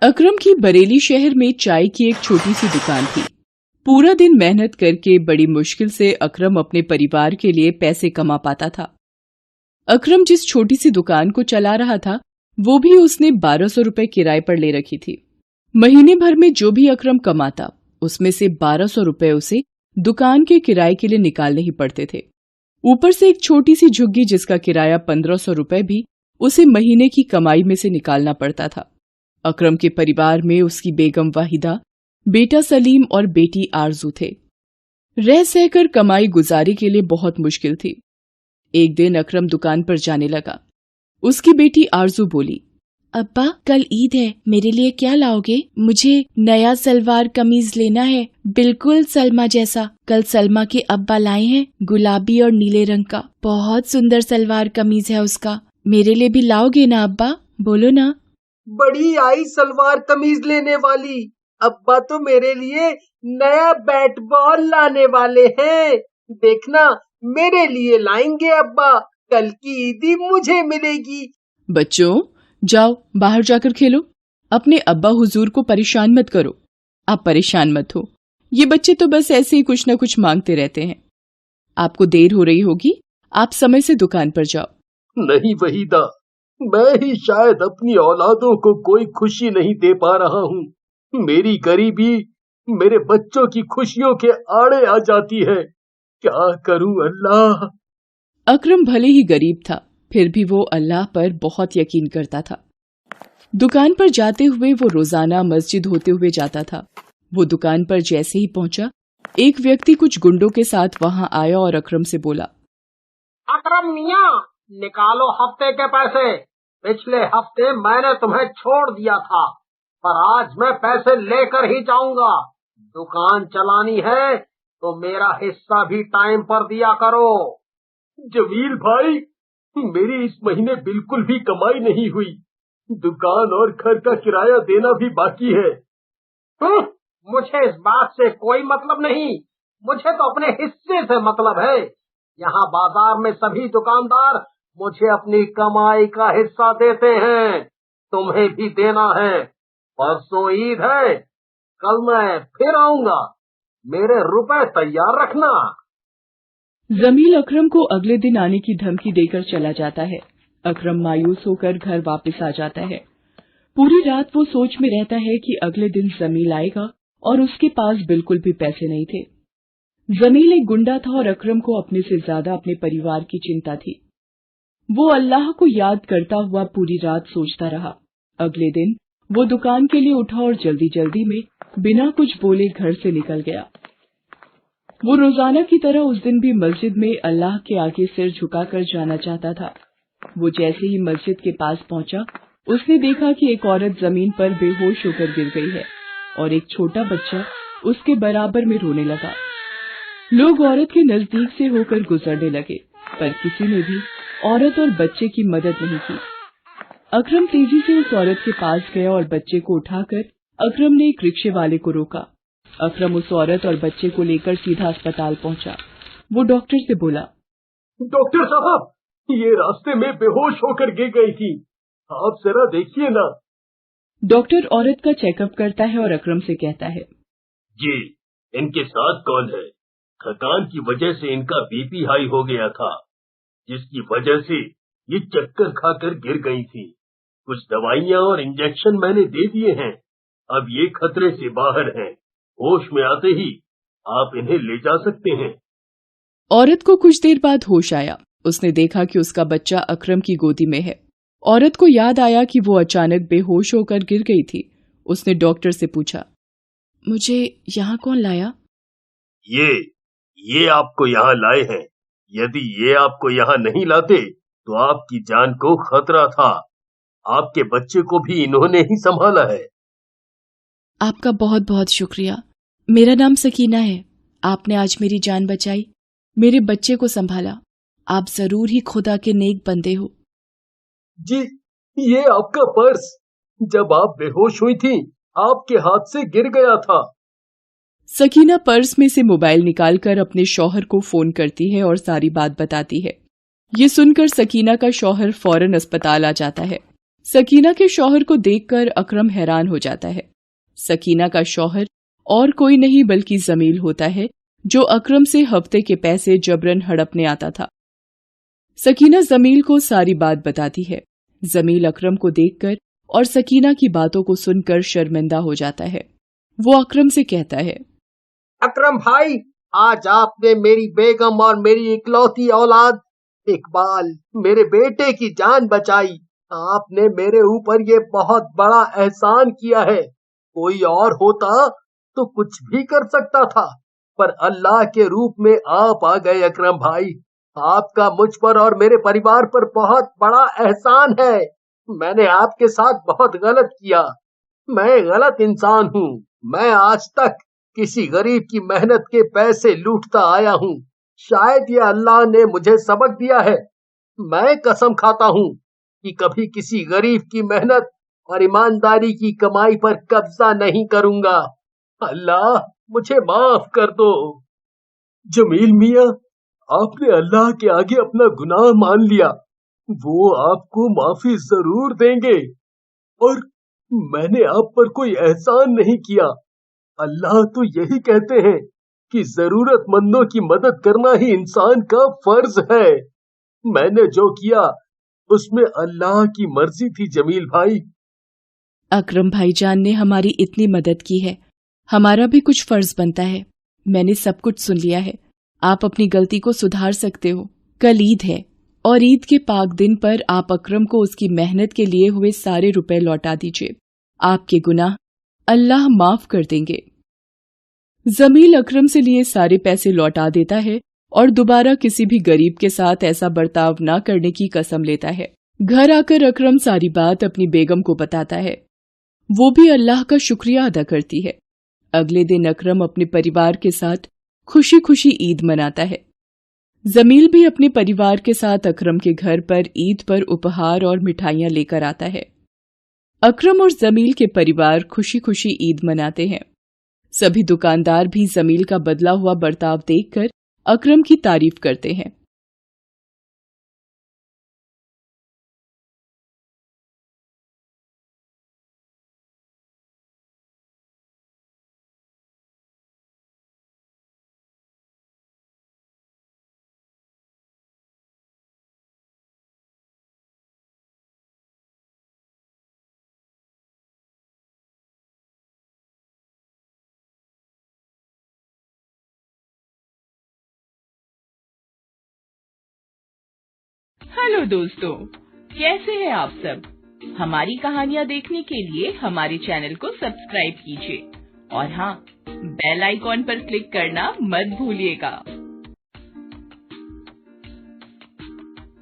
अकरम की बरेली शहर में चाय की एक छोटी सी दुकान थी। पूरा दिन मेहनत करके बड़ी मुश्किल से अकरम अपने परिवार के लिए पैसे कमा पाता था। अकरम जिस छोटी सी दुकान को चला रहा था वो भी उसने 1200 रुपए किराए पर ले रखी थी। महीने भर में जो भी अकरम कमाता उसमें से 1200 रुपए उसे दुकान के किराए के लिए निकालने ही पड़ते थे। ऊपर से एक छोटी सी झुग्गी जिसका किराया 1500 रुपए भी उसे महीने की कमाई में से निकालना पड़ता था। अकरम के परिवार में उसकी बेगम वाहिदा, बेटा सलीम और बेटी आरजू थे। रह सहकर कमाई गुजारी के लिए बहुत मुश्किल थी। एक दिन अकरम दुकान पर जाने लगा। उसकी बेटी आरजू बोली, अब्बा कल ईद है, मेरे लिए क्या लाओगे? मुझे नया सलवार कमीज लेना है, बिल्कुल सलमा जैसा। कल सलमा के अब्बा लाए हैं, गुलाबी और नीले रंग का। बहुत सुंदर सलवार कमीज है उसका। मेरे लिए भी लाओगे ना अब्बा? बोलो ना। बड़ी आई सलवार कमीज लेने वाली। अब्बा तो मेरे लिए नया बैट बॉल लाने वाले हैं। देखना मेरे लिए लाएंगे अब्बा। कल की ईदी मुझे मिलेगी। बच्चों जाओ बाहर जाकर खेलो। अपने अब्बा हुजूर को परेशान मत करो। आप परेशान मत हो, ये बच्चे तो बस ऐसे ही कुछ न कुछ मांगते रहते हैं। आपको देर हो रही होगी, आप समय से दुकान पर जाओ। नहीं वहीदा, मैं ही शायद अपनी औलादों को कोई खुशी नहीं दे पा रहा हूँ। मेरी गरीबी मेरे बच्चों की खुशियों के आड़े आ जाती है। क्या करूँ अल्लाह। अकरम भले ही गरीब था फिर भी वो अल्लाह पर बहुत यकीन करता था। दुकान पर जाते हुए वो रोजाना मस्जिद होते हुए जाता था। वो दुकान पर जैसे ही पहुंचा, एक व्यक्ति कुछ गुंडों के साथ वहां आया और अकरम से बोला, अकरम मियां, निकालो हफ्ते के पैसे। पिछले हफ्ते मैंने तुम्हें छोड़ दिया था, पर आज मैं पैसे लेकर ही जाऊंगा। दुकान चलानी है तो मेरा हिस्सा भी टाइम पर दिया करो। जमील भाई, मेरी इस महीने बिल्कुल भी कमाई नहीं हुई। दुकान और घर का किराया देना भी बाकी है। मुझे इस बात से कोई मतलब नहीं, मुझे तो अपने हिस्से से मतलब है। यहाँ बाजार में सभी दुकानदार मुझे अपनी कमाई का हिस्सा देते हैं, तुम्हें भी देना है। परसों ईद है, कल मैं फिर आऊंगा, मेरे रुपए तैयार रखना। जमील अकरम को अगले दिन आने की धमकी देकर चला जाता है। अकरम मायूस होकर घर वापस आ जाता है। पूरी रात वो सोच में रहता है कि अगले दिन जमील आएगा और उसके पास बिल्कुल भी पैसे नहीं थे। जमील एक गुंडा था और अकरम को अपने से ज्यादा अपने परिवार की चिंता थी। वो अल्लाह को याद करता हुआ पूरी रात सोचता रहा। अगले दिन वो दुकान के लिए उठा और जल्दी जल्दी में बिना कुछ बोले घर से निकल गया। वो रोजाना की तरह उस दिन भी मस्जिद में अल्लाह के आगे सिर झुकाकर जाना चाहता था। वो जैसे ही मस्जिद के पास पहुंचा, उसने देखा कि एक औरत जमीन पर बेहोश होकर गिर गई है और एक छोटा बच्चा उसके बराबर में रोने लगा। लोग औरत के नजदीक से होकर गुजरने लगे, पर किसी ने भी औरत और बच्चे की मदद नहीं की। अकरम तेजी से उस औरत के पास गया और बच्चे को उठाकर अकरम ने एक रिक्शे वाले को रोका। अकरम उस औरत और बच्चे को लेकर सीधा अस्पताल पहुंचा। वो डॉक्टर से बोला, डॉक्टर साहब, ये रास्ते में बेहोश होकर गिर गई थी, आप जरा देखिए ना। डॉक्टर औरत का चेकअप करता है और अकरम से कहता है, जी, इनके साथ कौन है? थकान की वजह से इनका बीपी हाई हो गया था, जिसकी वजह से ये चक्कर खाकर गिर गई थी। कुछ दवाइयाँ और इंजेक्शन मैंने दे दिए हैं, अब ये खतरे से बाहर हैं। होश में आते ही आप इन्हें ले जा सकते हैं। औरत को कुछ देर बाद होश आया। उसने देखा कि उसका बच्चा अकरम की गोदी में है। औरत को याद आया कि वो अचानक बेहोश होकर गिर गई थी। उसने डॉक्टर से पूछा, मुझे यहाँ कौन लाया? ये आपको यहाँ लाए हैं। यदि ये आपको यहाँ नहीं लाते तो आपकी जान को खतरा था। आपके बच्चे को भी इन्होंने ही संभाला है। आपका बहुत बहुत शुक्रिया। मेरा नाम सकीना है। आपने आज मेरी जान बचाई, मेरे बच्चे को संभाला। आप जरूर ही खुदा के नेक बंदे हो। जी, ये आपका पर्स जब आप बेहोश हुई थी आपके हाथ से गिर गया था। सकीना पर्स में से मोबाइल निकालकर अपने शौहर को फोन करती है और सारी बात बताती है। ये सुनकर सकीना का शौहर फौरन अस्पताल आ जाता है। सकीना के शौहर को देखकर अकरम हैरान हो जाता है। सकीना का शौहर और कोई नहीं बल्कि जमील होता है, जो अकरम से हफ्ते के पैसे जबरन हड़पने आता था। सकीना जमील को सारी बात बताती है। जमील अकरम को देखकर और सकीना की बातों को सुनकर शर्मिंदा हो जाता है। वो अकरम से कहता है, अकरम भाई, आज आपने मेरी बेगम और मेरी इकलौती औलाद इकबाल, मेरे बेटे की जान बचाई। आपने मेरे ऊपर ये बहुत बड़ा एहसान किया है। कोई और होता तो कुछ भी कर सकता था, पर अल्लाह के रूप में आप आ गए अकरम भाई। आपका मुझ पर और मेरे परिवार पर बहुत बड़ा एहसान है। मैंने आपके साथ बहुत गलत किया। मैं गलत इंसान हूँ। मैं आज तक किसी गरीब की मेहनत के पैसे लूटता आया हूँ। शायद ये अल्लाह ने मुझे सबक दिया है। मैं कसम खाता हूँ कि कभी किसी गरीब की मेहनत और ईमानदारी की कमाई पर कब्जा नहीं करूंगा। अल्लाह, मुझे माफ कर दो। जमील मियाँ, आपने अल्लाह के आगे अपना गुनाह मान लिया। वो आपको माफी जरूर देंगे। और मैंने आप पर कोई एहसान नहीं किया। अल्लाह तो यही कहते हैं कि जरूरतमंदों की मदद करना ही इंसान का फर्ज है। मैंने जो किया उसमें अल्लाह की मर्जी थी जमील भाई। अकरम भाईजान ने हमारी इतनी मदद की है, हमारा भी कुछ फर्ज बनता है। मैंने सब कुछ सुन लिया है। आप अपनी गलती को सुधार सकते हो। कल ईद है और ईद के पाक दिन पर आप अकरम को उसकी मेहनत के लिए हुए सारे रुपए लौटा दीजिए। आपके गुनाह अल्लाह माफ कर देंगे। जमील अकरम से लिए सारे पैसे लौटा देता है और दोबारा किसी भी गरीब के साथ ऐसा बर्ताव न करने की कसम लेता है। घर आकर अकरम सारी बात अपनी बेगम को बताता है। वो भी अल्लाह का शुक्रिया अदा करती है। अगले दिन अकरम अपने परिवार के साथ खुशी खुशी ईद मनाता है। जमील भी अपने परिवार के साथ अकरम के घर पर ईद पर उपहार और मिठाइयां लेकर आता है। अकरम और जमील के परिवार खुशी खुशी ईद मनाते हैं। सभी दुकानदार भी जमील का बदला हुआ बर्ताव देखकर अकरम की तारीफ करते हैं। हेलो दोस्तों, कैसे हैं आप सब? हमारी कहानियाँ देखने के लिए हमारे चैनल को सब्सक्राइब कीजिए और हाँ, बेल आइकॉन पर क्लिक करना मत भूलिएगा।